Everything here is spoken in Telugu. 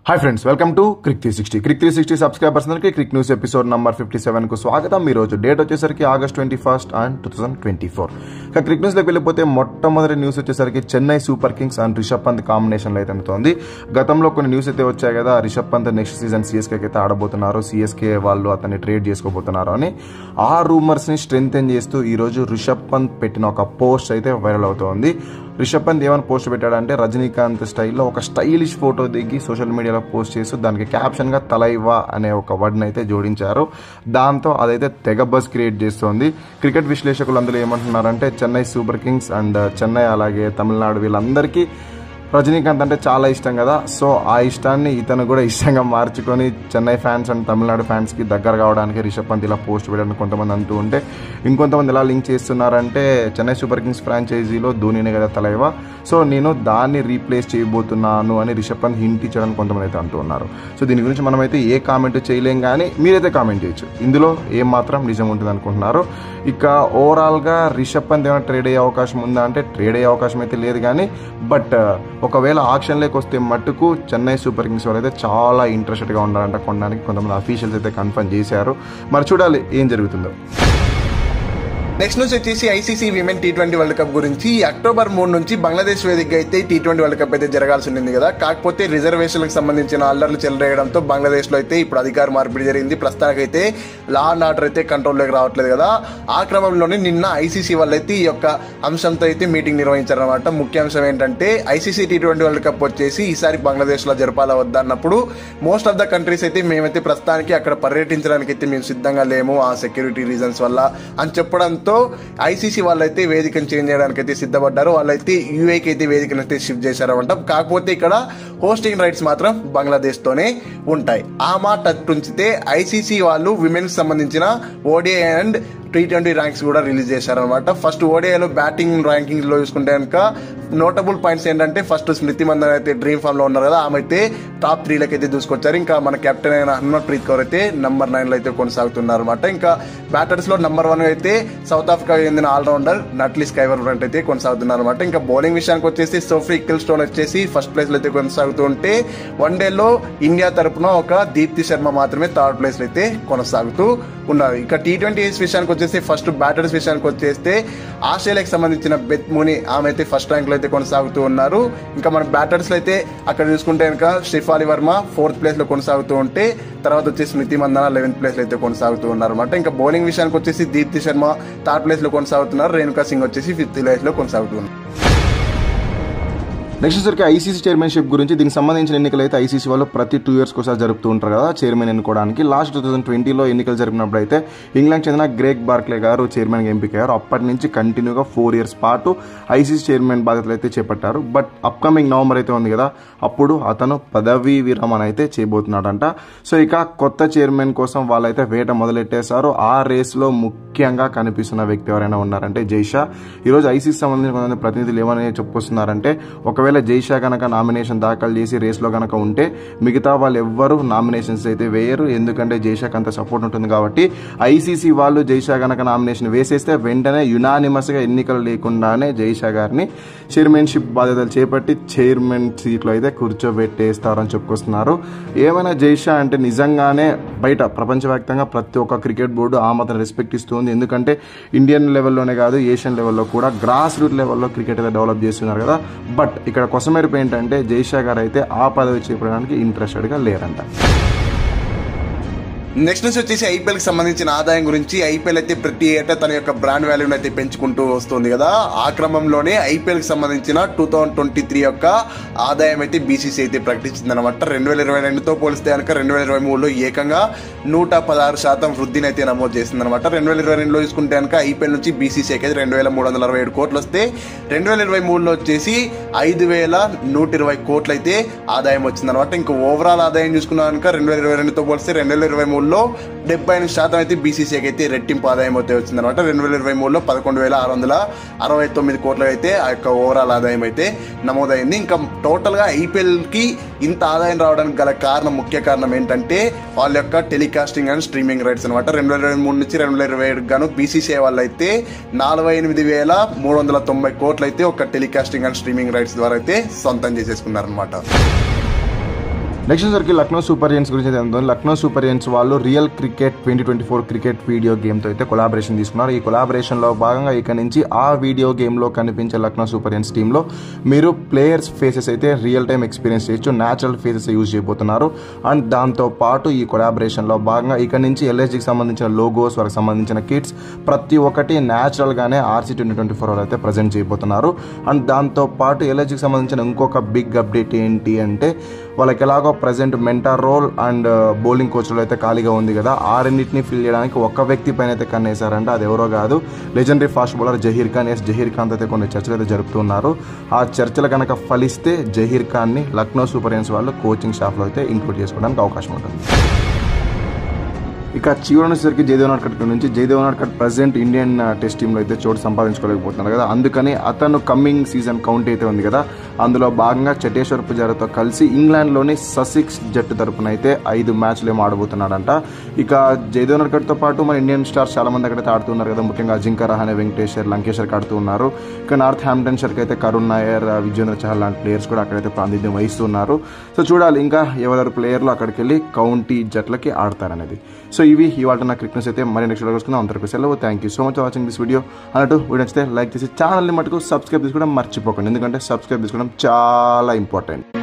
Hi friends, welcome to Crick 360. Crick 360 subscribers అందరికీ క్రిక్ న్యూస్ ఎపిసోడ్ నంబర్ 57 కు స్వాగతం. ఈ రోజు డేట్ వచ్చేసరికి August 21, 2024. ఇక క్రిక్ న్యూస్ లోకి వెళ్ళిపోతే మొట్టమొదటి న్యూస్ వచ్చేసరికి Chennai super kings and Rishabh Pant combination లో అయితే అందుతోంది. గతంలో కొన్ని న్యూస్ అయితే వచ్చాయి కదా, Rishabh Pant next season CSK అయితే ఆడబోతున్నారు, సిఎస్కే వాళ్ళు అతన్ని ట్రేడ్ చేసుకోబోతున్నారు అని. ఆ రూమర్స్ ని స్ట్రెంగ్తెన్ చేస్తూ ఈ రోజు రిషబ్ పంత్ పెట్టిన ఒక పోస్ట్ అయితే వైరల్ అవుతోంది. రిషబ్ పంత్ ఏమైనా పోస్ట్ పెట్టాడంటే రజనీకాంత్ స్టైల్లో ఒక స్టైలిష్ ఫోటో దిగి సోషల్ మీడియాలో పోస్ట్ చేస్తూ దానికి క్యాప్షన్గా తలైవా అనే ఒక వర్డ్ని అయితే జోడించారు. దాంతో అదైతే తెగ బజ్ క్రియేట్ చేస్తోంది. క్రికెట్ విశ్లేషకులు అందరూ ఏమంటున్నారంటే Chennai super kings and Chennai అలాగే తమిళనాడు వీళ్ళందరికీ రజనీకాంత్ అంటే చాలా ఇష్టం కదా, సో ఆ ఇష్టాన్ని ఇతను కూడా ఇష్టంగా మార్చుకొని చెన్నై ఫ్యాన్స్ అండ్ తమిళనాడు ఫ్యాన్స్కి దగ్గర కావడానికి రిషబ్ పంత్ ఇలా పోస్ట్ పెట్టడానికి కొంతమంది అంటూ ఉంటే, ఇంకొంతమంది ఎలా లింక్ చేస్తున్నారంటే చెన్నై సూపర్ కింగ్స్ ఫ్రాంచైజీలో ధోనీనే కదా తలైవా, సో నేను దాన్ని రీప్లేస్ చేయబోతున్నాను అని రిషబ్ పంత్ హింట్ ఇచ్చడానికి కొంతమంది అయితే అంటూ ఉన్నారు. సో దీని గురించి మనమైతే ఏ కామెంట్ చేయలేం, కానీ మీరైతే కామెంట్ చేయొచ్చు ఇందులో ఏం మాత్రం నిజం ఉంటుంది అనుకుంటున్నారు. ఇక ఓవరాల్గా రిషబ్ పంత్ ఏమైనా ట్రేడ్ అయ్యే అవకాశం ఉందా అంటే ట్రేడ్ అయ్యే అవకాశం అయితే లేదు, కానీ బట్ ఒకవేళ ఆక్షన్లోకి వస్తే మట్టుకు చెన్నై సూపర్ కింగ్స్ వాళ్ళు అయితే చాలా ఇంట్రెస్టెడ్గా ఉండాలంట కొనడానికి. కొంతమంది అఫీషియల్స్ అయితే కన్ఫర్మ్ చేశారు, మరి చూడాలి ఏం జరుగుతుందో. నెక్స్ట్ నుంచి వచ్చేసి ICC women T20 world cup గురించి అక్టోబర్ 3 నుంచి బంగ్లాదేశ్ వేదికగా అయితే T20 వరల్డ్ కప్ అయితే జరగాల్సి ఉంది కదా. కాకపోతే రిజర్వేషన్లకు సంబంధించిన అల్లర్లు చెలరేయడంతో బంగ్లాదేశ్ లో అయితే ఇప్పుడు అధికార మార్పిడి జరిగింది. ప్రస్తుతానికైతే లా అండ్ ఆర్డర్ అయితే కంట్రోల్లోకి రావట్లేదు కదా. ఆ క్రమంలోనే నిన్న ఐసీసీ వాళ్ళు అయితే ఈ యొక్క అంశంతో అయితే మీటింగ్ నిర్వహించారనమాట. ముఖ్య అంశం ఏంటంటే ఐసీసీ T20 వరల్డ్ కప్ వచ్చేసి ఈసారి బంగ్లాదేశ్ లో జరపాలా వద్దా అన్నప్పుడు మోస్ట్ ఆఫ్ ద కంట్రీస్ అయితే మేమైతే ప్రస్తుతానికి అక్కడ పర్యటించడానికి అయితే మేము సిద్ధంగా లేము ఆ సెక్యూరిటీ రీజన్స్ వల్ల అని చెప్పడంతో ఐసీసీ వాళ్ళైతే వేదికను చేంజ్ చేయడానికి అయితే సిద్ధపడ్డారు. వాళ్ళైతే యూఏకి అయితే వేదికను అయితే షిఫ్ట్ చేశారన్నమాట. కాకపోతే ఇక్కడ హోస్టింగ్ రైట్స్ మాత్రం బంగ్లాదేశ్ తోనే ఉంటాయి. ఆ మాట ఉంచితే ఐసీసీ వాళ్ళు విమెన్ సంబంధించిన ఓడిఐ అండ్ T20 ర్యాంక్స్ కూడా రిలీజ్ చేశారనమాట. ఫస్ట్ ఓడిఐలో బ్యాటింగ్ ర్యాంకింగ్ లో చూసుకుంటే కనుక నోటబుల్ పాయింట్స్ ఏంటంటే ఫస్ట్ స్మృతి మందన్ అయితే డ్రీమ్ ఫామ్ లో ఉన్నారు కదా, ఆమె అయితే టాప్ 3 అయితే దూసుకొచ్చారు. ఇంకా మన కెప్టెన్ అయిన హర్మన్ప్రీత్ కౌర్ అయితే నంబర్ 9 లో అయితే కొనసాగుతున్నారు అనమాట. ఇంకా బ్యాటర్స్ లో నంబర్ 1 అయితే సౌత్ ఆఫ్రికా చెందిన ఆల్రౌండర్ నట్లీ స్కైవర్ బ్రంట్ అయితే కొనసాగుతున్నారు అనమాట. ఇంకా బౌలింగ్ విషయానికి వచ్చేసి సోఫీ కిల్స్టోన్ వచ్చేసి ఫస్ట్ ప్లేస్ లో అయితే కొనసాగుతూ ఉంటే, వన్డేలో ఇండియా తరపున ఒక దీప్తి శర్మ మాత్రమే థర్డ్ ప్లేస్ లో అయితే కొనసాగుతూ ఉన్నారు. ఇక T20 విషయానికి వచ్చేసి ఫస్ట్ బ్యాటర్స్ విషయానికి వచ్చేస్తే ఆస్ట్రేలియాకి సంబంధించిన బెత్ ముని ఆమె అయితే ఫస్ట్ ర్యాంక్ లో అయితే కొనసాగుతూ ఉన్నారు. ఇంకా మన బ్యాటర్స్ లో అయితే అక్కడ చూసుకుంటే కనుక శ్రీఫాలి వర్మ 4th ప్లేస్ లో కొనసాగుతూ ఉంటే, తర్వాత వచ్చేసి స్మృతి మందన 11th ప్లేస్ లో అయితే కొనసాగుతూ ఉన్నారు అనమాట. ఇంకా బౌలింగ్ విషయానికి వచ్చేసి దీప్తి శర్మ 3rd ప్లేస్ లో కొనసాగుతున్నారు, రేణుకా సింగ్ వచ్చేసి 5th ప్లేస్ లో కొనసాగుతున్నారు. నెక్స్ట్ వచ్చరికి ఐసీసీ చైర్మన్షిప్ గురించి. దీనికి సంబంధించిన ఎన్నికలు అయితే ఐసీసీ వాళ్ళు ప్రతి 2 years ఒకసారి జరుపుతూ ఉంటారు కదా చైర్మన్ ఎన్నుకోవడానికి. లాస్ట్ 2020లో ఎన్నికలు జరిపినప్పుడు అయితే ఇంగ్లాండ్ చెందిన గ్రేగ్ బార్క్లే గారు చైర్మన్గా ఎంపికయ్యారు. అప్పటి నుంచి కంటిన్యూగా 4 years పాటు ఐసీసీ చైర్మన్ బాధ్యతలు అయితే చేపట్టారు. బట్ అప్కమింగ్ నవంబర్ అయితే ఉంది కదా, అప్పుడు అతను పదవీ విరమణ అయితే చేయబోతున్నాడంట. సో ఇక కొత్త చైర్మన్ కోసం వాళ్ళైతే వేట మొదలెట్టేశారు. ఆ రేస్లో ముఖ్యంగా కనిపిస్తున్న వ్యక్తి ఎవరైనా ఉన్నారంటే జైషా. ఈరోజు ఐసీసీ సంబంధించిన కొంతమంది ప్రతినిధులు ఏమని చెప్పుకొస్తున్నారంటే, ఒకవేళ జైషా కనుక నామినేషన్ దాఖలు చేసి రేస్లో కనుక ఉంటే మిగతా వాళ్ళు ఎవ్వరూ నామినేషన్స్ అయితే వేయరు, ఎందుకంటే జైషాకి అంత సపోర్ట్ ఉంటుంది కాబట్టి. ఐసీసీ వాళ్ళు జైషా కనుక నామినేషన్ వేసేస్తే వెంటనే యునానిమస్గా ఎన్నికలు లేకుండానే జైషా గారిని చైర్మన్షిప్ బాధ్యతలు చేపట్టి చైర్మన్ సీట్లో అయితే కూర్చోబెట్టేస్తారని చెప్పుకొస్తున్నారు. ఏమైనా జైషా అంటే నిజంగానే బయట ప్రపంచవ్యాప్తంగా ప్రతి ఒక్క క్రికెట్ బోర్డు ఆ మాత్రం రెస్పెక్ట్ ఇస్తుంది, ఎందుకంటే ఇండియన్ లెవెల్లోనే కాదు ఏషియన్ లెవెల్లో కూడా గ్రాస్ రూట్ లెవెల్లో క్రికెట్ అయితే డెవలప్ చేస్తున్నారు కదా. బట్ ఇక్కడ కొసమెరుపు ఏంటంటే జైషా గారు అయితే ఆ పదవి చేపట్టడానికి ఇంట్రెస్టెడ్గా లేరంట. నెక్స్ట్ నుంచి వచ్చేసి ఐపీఎల్ కి సంబంధించిన ఆదాయం గురించి. ఐపీఎల్ అయితే ప్రతి ఏటా తన యొక్క బ్రాండ్ వాల్యూని అయితే పెంచుకుంటూ వస్తుంది కదా. ఆ క్రమంలోనే ఐపీఎల్ కి సంబంధించిన 2023 యొక్క ఆదాయం అయితే బీసీసీ అయితే ప్రకటించింది అనమాట. 2022తో పోలిస్తే కనుక 2023లో ఏకంగా 116% వృద్ధిని అయితే నమోదు చేసింది అనమాట. 2022లో చూసుకుంటే కనుక ఐపీఎల్ నుంచి బీసీసీకి అయితే 2367 కోట్లు వస్తే 2023లో వచ్చేసి 5120 కోట్లు అయితే ఆదాయం వచ్చింది అనమాట. ఇంకా ఓవరాల్ ఆదాయం చూసుకున్నా కనుక 2022తో పోలిస్తే 2023లో 78% అయితే బీసీసీకి అయితే రెట్టింపు ఆదాయం అయితే వచ్చింది అనమాట. 2023లో 11,669 కోట్లు అయితే ఆ యొక్క ఓవరాల్ ఆదాయం అయితే నమోదైంది. ఇంకా టోటల్ గా ఐపీఎల్ కి ఇంత ఆదాయం రావడానికి గల కారణం, ముఖ్య కారణం ఏంటంటే వాళ్ళ యొక్క టెలికాస్టింగ్ అండ్ స్ట్రీమింగ్ రైట్స్ అనమాట. 2023 నుంచి 2027 గాను బీసీసీఐ వాళ్ళు అయితే 48,390 కోట్లు అయితే ఒక టెలికాస్టింగ్ అండ్ స్ట్రీమింగ్ రైట్స్ ద్వారా అయితే సొంతం చేసేసుకున్నారనమాట. నెక్స్ట్ సరికి లక్నో సూపర్ జైంట్స్ గురించి అయితే ఉంటుంది. లక్నో సూపర్ జైంట్స్ వాళ్ళు రియల్ క్రికెట్ 2024 క్రికెట్ వీడియో గేమ్తో అయితే కొలాబరేషన్ తీసుకున్నారు. ఈ కొలాబరేషన్లో భాగంగా ఇక నుంచి ఆ వీడియో గేమ్లో కనిపించే లక్నో సూపర్ జైంట్స్ టీంలో మీరు ప్లేయర్స్ ఫేసెస్ అయితే రియల్ టైం ఎక్స్పీరియన్స్ చేయొచ్చు, న్యాచురల్ ఫేసెస్ యూజ్ చేయబోతున్నారు. అండ్ దాంతోపాటు ఈ కొలాబరేషన్లో భాగంగా ఇక నుంచి ఎల్ఎస్జికి సంబంధించిన లోగోస్, వారికి సంబంధించిన కిట్స్ ప్రతి ఒక్కటి న్యాచురల్గానే RC 2024 వాళ్ళు అయితే ప్రజెంట్ చేయబోతున్నారు. అండ్ దాంతోపాటు ఎల్ఎస్జికి సంబంధించిన ఇంకొక బిగ్ అప్డేట్ ఏంటి అంటే వాళ్ళకి ఎలాగో present mentor role and bowling కోచ్లో అయితే ఖాళీగా ఉంది కదా, ఆ రెండింటిని ఫిల్ చేయడానికి ఒక్క వ్యక్తి పైన అయితే కన్నేశారంట. అది ఎవరో కాదు, legendary fast bowler Zaheer Khan. Zaheer Khan అయితే కొన్ని చర్చలు అయితే జరుపుతున్నారు. ఆ చర్చలు కనుక ఫలిస్తే జహీర్ ఖాన్ని లక్నో సూపర్ జైంట్స్ వాళ్ళు కోచింగ్ స్టాఫ్లో అయితే ఇంక్లూడ్ చేసుకోవడానికి అవకాశం ఉంటుంది. ఇక చివరి వచ్చేసరికి జయదేవ్ నాట్కట్ నుంచి Jayadev Unadkat present Indian test టీంలో అయితే చోటు సంపాదించుకోలేకపోతున్నారు కదా, అందుకని అతను కమింగ్ సీజన్ కౌంట్ అయితే ఉంది కదా, అందులో భాగంగా చటేశ్వర్ పుజారాతో కలిసి ఇంగ్లాండ్లోని ససిక్స్ జట్టు తరపున అయితే 5 మ్యాచ్లు ఏమో ఆడబోతున్నాడంట. ఇక జయదేవ్ నాట్కట్తో పాటు మన ఇండియన్ స్టార్స్ చాలా మంది అక్కడైతే ఆడుతున్నారు కదా, ముఖ్యంగా అజింక్య రహానే, వెంకటేశ్వర్, లంకేశ్వర్కి ఆడుతూ ఉన్నారు. ఇక నార్త్ హ్యాంప్టన్ షర్కి అయితే కరుణ్ నాయర్, విజేంద్ర చహల్ లాంటి ప్లేయర్స్ కూడా అక్కడైతే ప్రాతినిధ్యం వహిస్తున్నారు. సో చూడాలి ఇంకా ఎవరు ప్లేయర్లు అక్కడికి వెళ్ళి కౌంటీ జట్లకి ఆడతారనేది. సో ఇవి ఇవాళ నా క్రికెట్స్ అయితే మరి నెక్స్ట్ వీడియో వస్తున్నాం. అందరికీ సెలవు. Thank you so much for watching this video. అన్నట్టు వీడియో నచ్చితే లైక్ చేసి ఛానల్ని మటుకు సబ్స్క్రైబ్ చేసుకోవడం మర్చిపోకండి, ఎందుకంటే సబ్స్క్రైబ్ చేసుకోవడం చాలా ఇంపార్టెంట్.